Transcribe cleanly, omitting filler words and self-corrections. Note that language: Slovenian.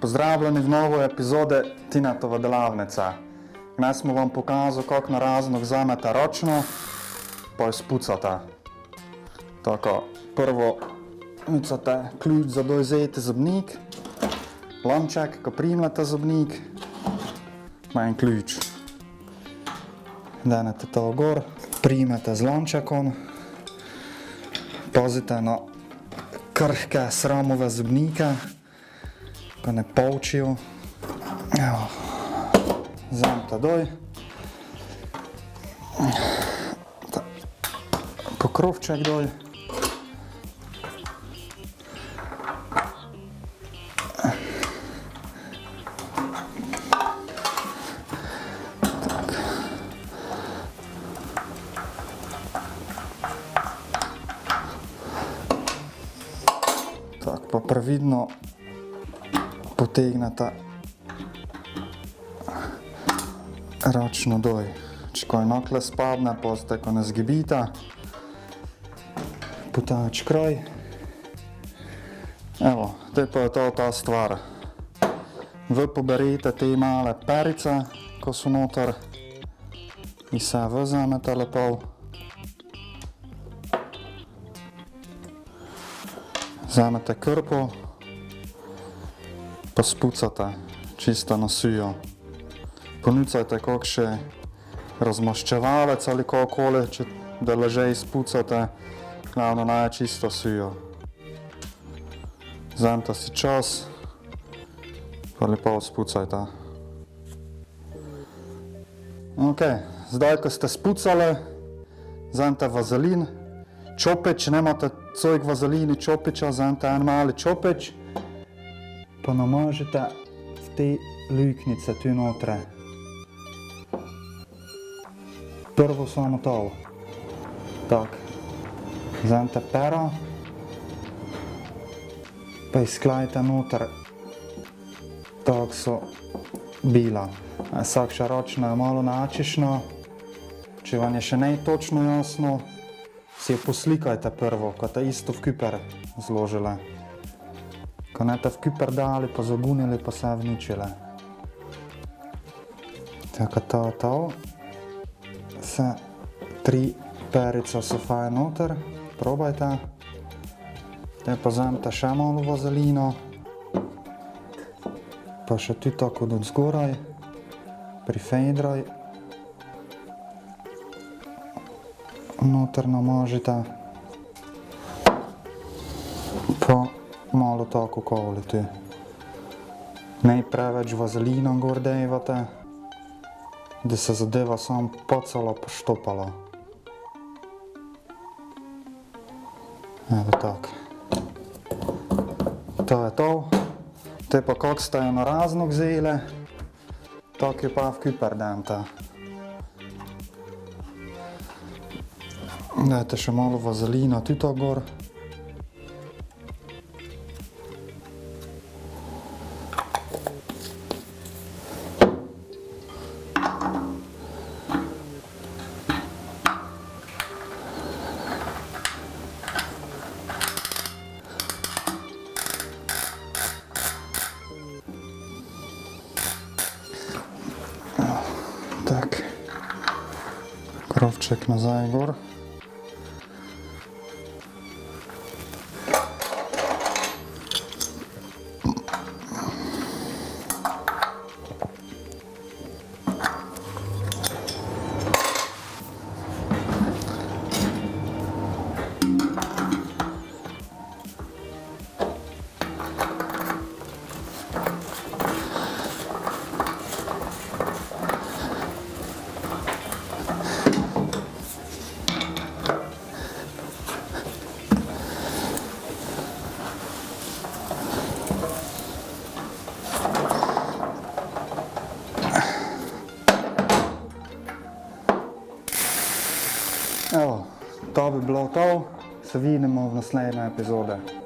Pozdravljeni v novo epizode Tinetova delavnica. Danes smo vam pokazal, kako na raznog vzamete ročno, pa jo spucate. Tako, prvo vzamete ključ za dojzeti zobnik, lonček, ko primljate zobnik, en ključ. Denete to gor, primete z lončekom, pazite na krhke sramove zobnike, ko ne polčijo. Evo, vzamete doj, pokrovček doj, pa previdno potegnete ročno doj. Če ko je nokle spadne, poste, ko ne zgibite, potač kraj. Evo, te pa je to ta stvar. Vi poberete te male perice, ko so noter, in se vzamete lepo. Vzamete krpo, pa spucate čisto na sujo. Ponucajte kakšen razmaščevalec ali kakokoli, da leže spucate, glavno naj čisto sujo. Vzamete si čas, pa lepo spucajte. Ok, zdaj, ko ste spucali, vzamete vazelin, čopič, če nemate cojk vazelini čopiča, vzamete en mali čopič, pa namažite v te luknjice tu notre. Prvo samo to. Tak. Vzamete pero, pa izklajte noter, tako so bila. Vsakša ročna je malo načišna, če vam je še ne točno jasno, si jo poslikajte prvo, ko te isto v kuper zložile. Ko ne te v kuper dali, pa zagunili, pa se vničile. Tako to. Vse 3 perice so fajn noter, probajte. Te pa vzamete še malo vazelino, pa še tu tako od zgoraj, prifejdraj. Noter namažite, pa malo tako okoli tu. Ne preveč vazelina gor dejvate, da se zadeva samo pocala pa štopala. Evo tako. To je to. Te pa kako ste jo na raznog vzeli, tako jo pa v kuper dente. Dajte še malo vazelina tuto gor. Tak. Krovček nazaj gor. Evo, to bi bilo to, se vidimo v naslednje epizode.